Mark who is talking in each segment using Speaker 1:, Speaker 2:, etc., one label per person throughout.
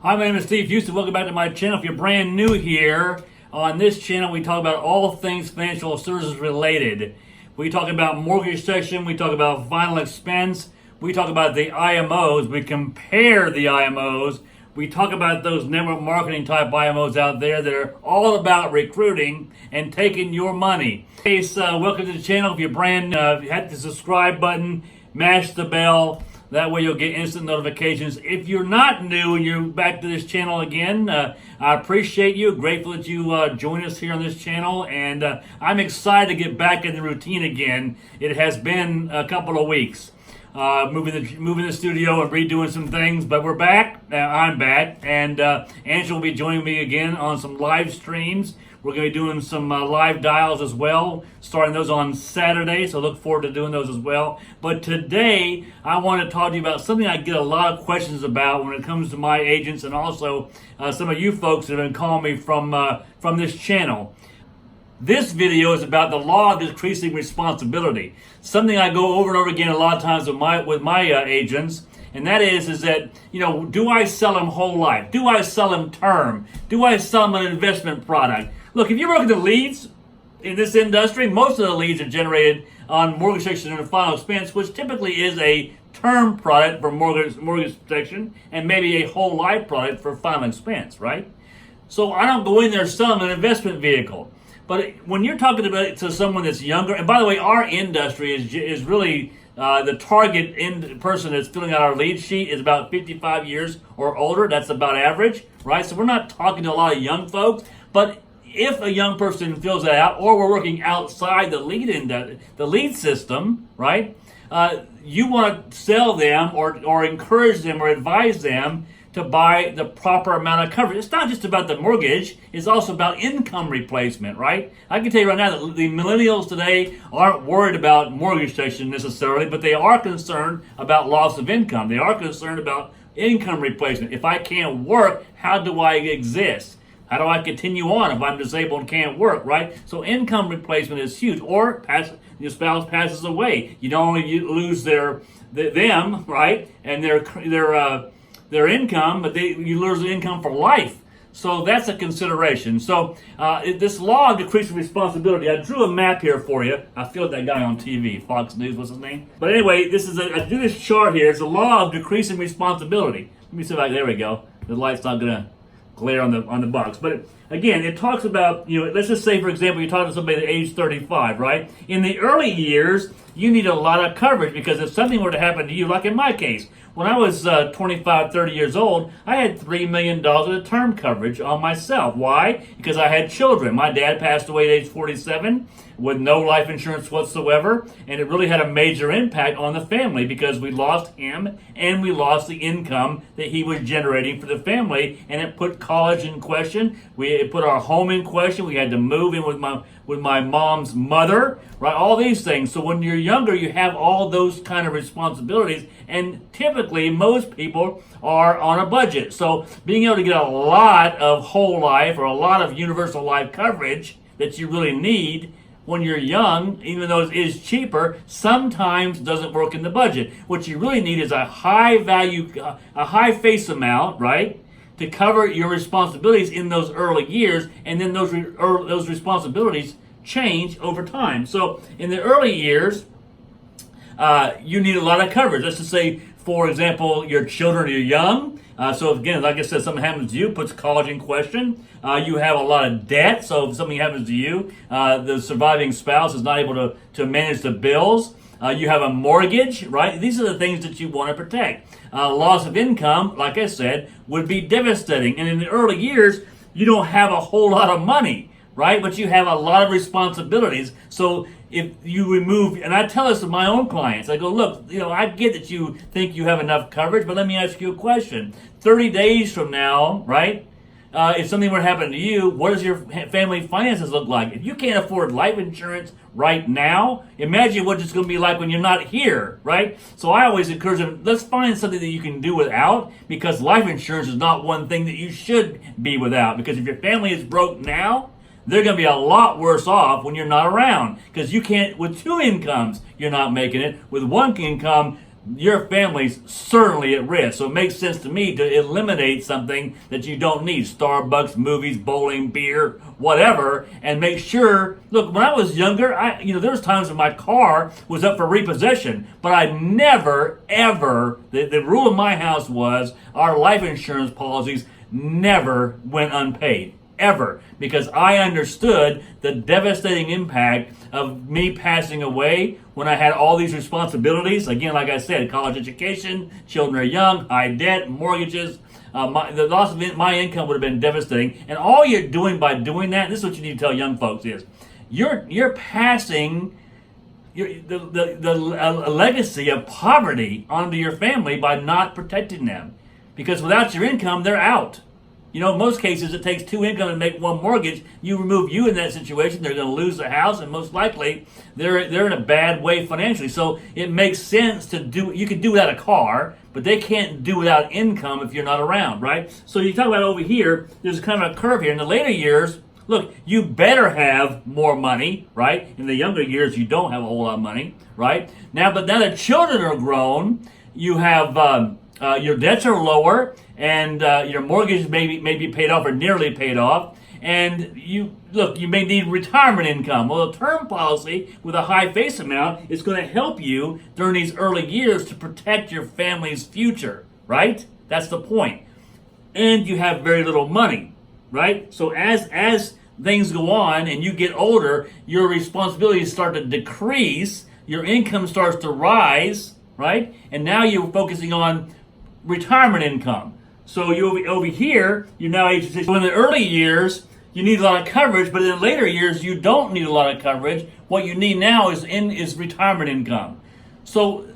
Speaker 1: Hi, my name is Steve Houston. Welcome back to my channel. If you're brand new here, on this channel we talk about all things financial services related. We talk about mortgage section, we talk about final expense, we talk about the IMOs, we compare the IMOs, we talk about those network marketing type IMOs out there that are all about recruiting and taking your money. Hey, so welcome to the channel. If you're brand new, hit the subscribe button, mash the bell. That way you'll get instant notifications. If you're not new and you're back to this channel again, I appreciate you. Grateful that you join us here on this channel. And I'm excited to get back in the routine again. It has been a couple of weeks. Moving the studio and redoing some things, but we're back. I'm back. And Angela will be joining me again on some live streams. We're going to be doing some live dials as well, starting those on Saturday, so look forward to doing those as well. But today, I want to talk to you about something I get a lot of questions about when it comes to my agents and also some of you folks that have been calling me from this channel. This video is about the law of decreasing responsibility, something I go over and over again a lot of times with my agents. And that is that, do I sell them whole life? Do I sell them term? Do I sell them an investment product? Look, if you're working the leads in this industry, most of the leads are generated on mortgage protection and final expense, which typically is a term product for mortgage protection and maybe a whole life product for final expense, right? So I don't go in there selling an investment vehicle. But when you're talking about to someone that's younger, and by the way, our industry is really the target person that's filling out our lead sheet is about 55 years or older. That's about average, right? So we're not talking to a lot of young folks. But if a young person fills that out, or we're working outside the lead system, right? You want to sell them or encourage them or advise them to buy the proper amount of coverage. It's not just about the mortgage, it's also about income replacement, right? I can tell you right now that the millennials today aren't worried about mortgage protection necessarily, but they are concerned about loss of income. They are concerned about income replacement. If I can't work, how do I exist? How do I continue on if I'm disabled and can't work, right? So income replacement is huge. Or your spouse passes away. You don't only lose them, right, and their income, but you lose the income for life. So that's a consideration. So this law of decreasing responsibility, I drew a map here for you. I feel like that guy on TV, Fox News, what's his name? But anyway, I do this chart here. It's the law of decreasing responsibility. Let me see if there we go. The light's not gonna glare on the box. But again, it talks about, let's just say, for example, you're talking to somebody at age 35, right? In the early years, you need a lot of coverage because if something were to happen to you, like in my case, when I was 25, 30 years old, I had $3 million of term coverage on myself. Why? Because I had children. My dad passed away at age 47 with no life insurance whatsoever, and it really had a major impact on the family because we lost him and we lost the income that he was generating for the family, and it put college in question. It put our home in question. We had to move in with my mom's mother, right? All these things. So when you're younger, you have all those kind of responsibilities, and typically most people are on a budget. So being able to get a lot of whole life or a lot of universal life coverage that you really need when you're young, even though it is cheaper, sometimes doesn't work in the budget. What you really need is a high value, a high face amount, right, to cover your responsibilities in those early years, and then those responsibilities change over time. So in the early years, you need a lot of coverage. Let's just say, for example, your children are young. So again, like I said, something happens to you, puts college in question. You have a lot of debt, so if something happens to you, the surviving spouse is not able to manage the bills. You have a mortgage, right? These are the things that you want to protect. Loss of income, like I said, would be devastating. And in the early years, you don't have a whole lot of money, right? But you have a lot of responsibilities. So if you remove, and I tell this to my own clients, I go, look, I get that you think you have enough coverage, but let me ask you a question. 30 days from now, right? If something were to happen to you, what does your family finances look like? If you can't afford life insurance right now, imagine what it's going to be like when you're not here, right? So I always encourage them, let's find something that you can do without, because life insurance is not one thing that you should be without. Because if your family is broke now, they're going to be a lot worse off when you're not around. Because you can't, with two incomes, you're not making it. With one income, your family's certainly at risk. So it makes sense to me to eliminate something that you don't need. Starbucks, movies, bowling, beer, whatever, and make sure, look, when I was younger, there was times when my car was up for repossession, but I never, ever, the rule in my house was our life insurance policies never went unpaid. Ever, because I understood the devastating impact of me passing away when I had all these responsibilities. Again, like I said, college education, children are young, high debt, mortgages. The loss of my income would have been devastating. And all you're doing by doing that, and this is what you need to tell young folks is, you're passing the legacy of poverty onto your family by not protecting them. Because without your income, they're out. In most cases, it takes two income to make one mortgage. You remove you in that situation, they're going to lose the house, and most likely they're in a bad way financially. So it makes sense to do. You can do without a car, but they can't do without income if you're not around, right? So you talk about over here, there's kind of a curve here. In the later years, look, you better have more money, right? In the younger years, you don't have a whole lot of money, right? But now that children are grown, you have your debts are lower, and your mortgage may be paid off or nearly paid off, and you may need retirement income. Well, a term policy with a high face amount is going to help you during these early years to protect your family's future, right? That's the point. And you have very little money, right? So as things go on and you get older, your responsibilities start to decrease, your income starts to rise, right? And now you're focusing on retirement income. So you over here, you're now age 60. So in the early years, you need a lot of coverage, but in the later years, you don't need a lot of coverage. What you need now is retirement income. So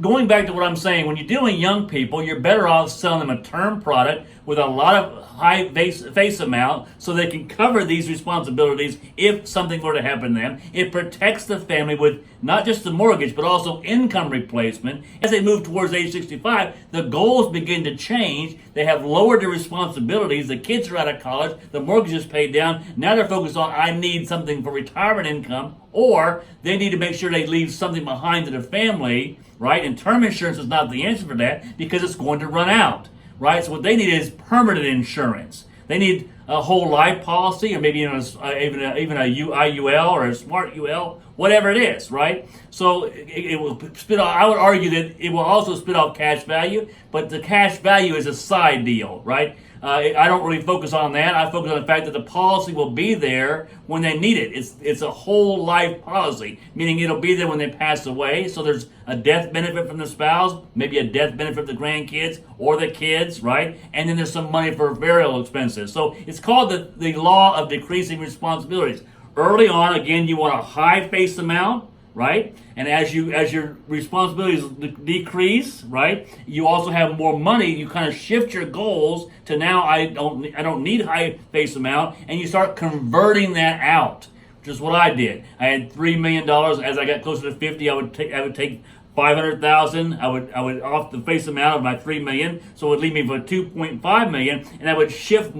Speaker 1: going back to what I'm saying, when you're dealing with young people, you're better off selling them a term product with a lot of high face amount so they can cover these responsibilities if something were to happen to them. It protects the family with not just the mortgage, but also income replacement. As they move towards age 65, the goals begin to change. They have lowered their responsibilities. The kids are out of college. The mortgage is paid down. Now they're focused on, I need something for retirement income, or they need to make sure they leave something behind to the family, right? And term insurance is not the answer for that because it's going to run out. Right, so what they need is permanent insurance. They need a whole life policy, or maybe even a IUL or a smart UL, whatever it is, right? So it will spit off. I would argue that it will also spit off cash value, but the cash value is a side deal, right? I don't really focus on that. I focus on the fact that the policy will be there when they need it. It's a whole life policy, meaning it'll be there when they pass away. So there's a death benefit from the spouse, maybe a death benefit from the grandkids or the kids, right? And then there's some money for burial expenses. So it's called the law of decreasing responsibilities. Early on, again, you want a high face amount, right? And as your responsibilities decrease, right, you also have more money. You kind of shift your goals to now I don't need high face amount, and you start converting that out, which is what I did. I had $3 million. As I got closer to 50, I would take 500,000. I would off the face amount of my $3 million, so it would leave me with $2.5 million, and I would shift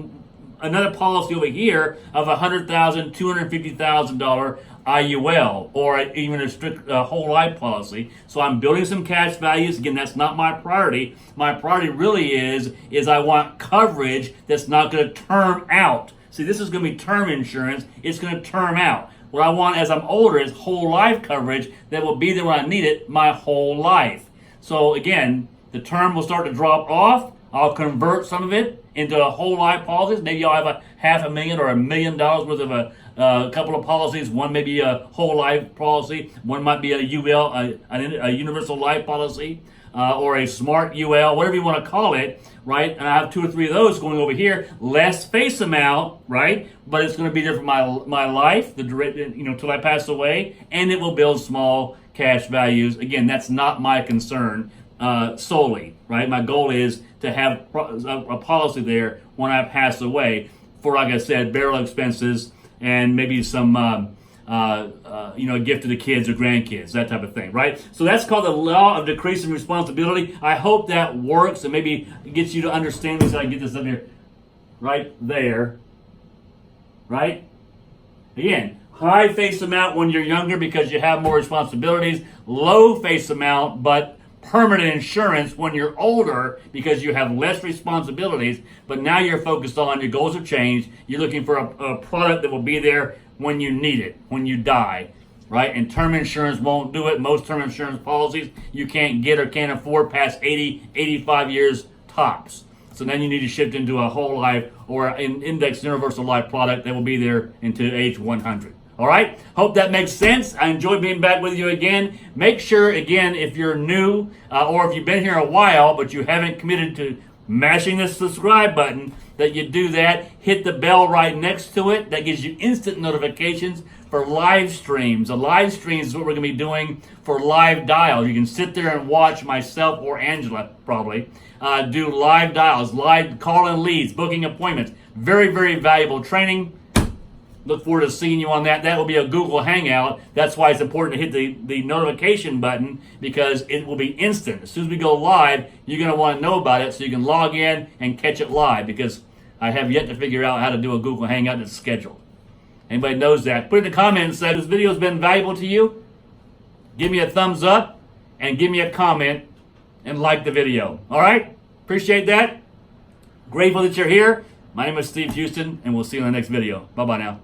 Speaker 1: another policy over here of $100,000, $250,000 IUL, or even a strict whole life policy. So I'm building some cash values. Again, that's not my priority. My priority really is I want coverage that's not going to term out. See, this is going to be term insurance. It's going to term out. What I want as I'm older is whole life coverage that will be there when I need it my whole life. So again, the term will start to drop off. I'll convert some of it into a whole life policies. Maybe I'll have $500,000 or $1 million worth of a couple of policies. One may be a whole life policy. One might be a UL, a universal life policy, or a smart UL, whatever you want to call it, right? And I have 2 or 3 of those going over here. Less face amount, right? But it's going to be there for my life, till I pass away, and it will build small cash values. Again, that's not my concern solely, right? My goal is to have a policy there when I pass away for, like I said, burial expenses and maybe some, a gift to the kids or grandkids, that type of thing, right? So that's called the law of decreasing responsibility. I hope that works and maybe gets you to understand this. I can get this up here, right there, right? Again, high face amount when you're younger because you have more responsibilities. Low face amount, but permanent insurance when you're older because you have less responsibilities, but now you're focused on, your goals have changed. You're looking for a product that will be there when you need it, when you die, right? And term insurance won't do it. Most term insurance policies you can't get or can't afford past 80, 85 years tops. So then you need to shift into a whole life or an index universal life product that will be there until age 100. All right, hope that makes sense. I enjoyed being back with you again. Make sure, again, if you're new or if you've been here a while but you haven't committed to mashing the subscribe button, that you do that. Hit the bell right next to it. That gives you instant notifications for live streams. The live streams is what we're going to be doing for live dials. You can sit there and watch myself or Angela probably do live dials, live call-in leads, booking appointments. Very, very valuable training. Look forward to seeing you on that. That will be a Google Hangout. That's why it's important to hit the notification button, because it will be instant. As soon as we go live, you're going to want to know about it so you can log in and catch it live, because I have yet to figure out how to do a Google Hangout that's scheduled. Anybody knows that, put in the comments that this video has been valuable to you. Give me a thumbs up and give me a comment and like the video. All right? Appreciate that. Grateful that you're here. My name is Steve Houston, and we'll see you in the next video. Bye-bye now.